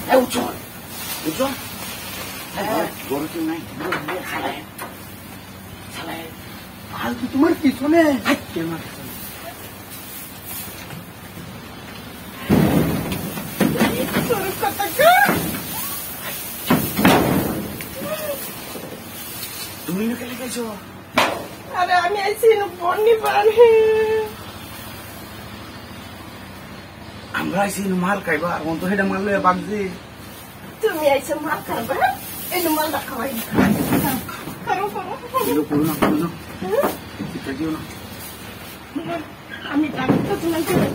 এই উঠো উঠো গরু কি নাই চালায় চালায় আর কি তোমার পিছনে হাঁটতে আমার তুমি না কেলে গেছো আরে আমি আইছি না বন্নি পান আমরা আইছি মাল খাইবা কোন তো হেডা মাল লয়ে বাগজি তুমি আইছো মাল খাইবা এই মাল খাওয়াই করো করো না এটা দিও না আমি টাকা তো তোমার করে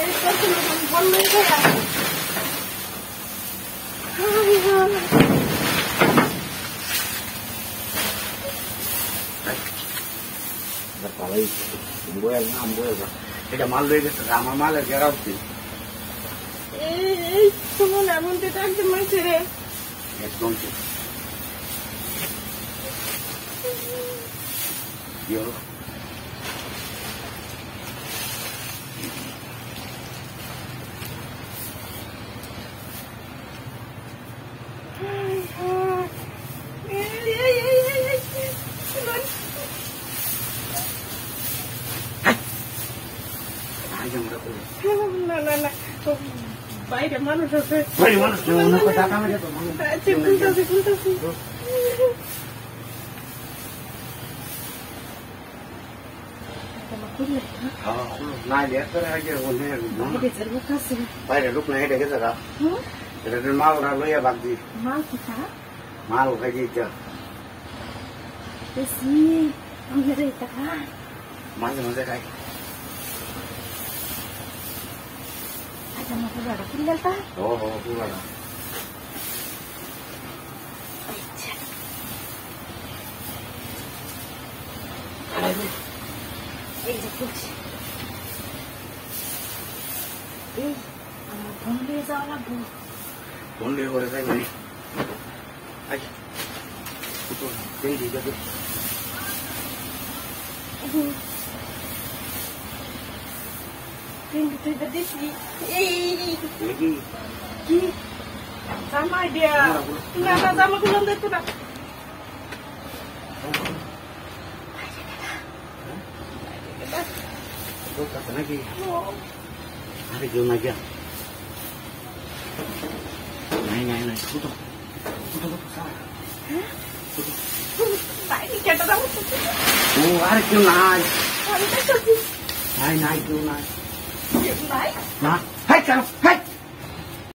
এই তো বল লই গয়া পালাই বল না বল এটা মাল লয়ে গেছে আমার মালের গেরা উঠছে এই তোমার এমন তো একদম মাইছে রে একদম ঠিক ইয়ো না না না বাইরে মানুষ আছে বাইরে মানুষ না কথা কামে যেত খুলতাছি বাইরে লোক না হেঁটে গেছে মাল না লইয়া বাগদি মাল কি খা মাল খাই দিতে বেশি আমাদের এটা খা মাঝে মাঝে খাই আচ্ছা মাকে বড় খুললেটা ও হো পুরাটা এই যে খুলছি এই আমার ফোন দিয়ে যাওয়া লাগবো ফোন দিয়ে করে যাই মানে আচ্ছা তেল দিয়ে যাবে কি জামা দিয়া না না জামা গুলো দেখো না নাকি আরে কেউ না গিয়া নাই নাই নাই ফুটো ও আর কেউ নাই নাই নাই কেউ নাই না হাই চলো হাই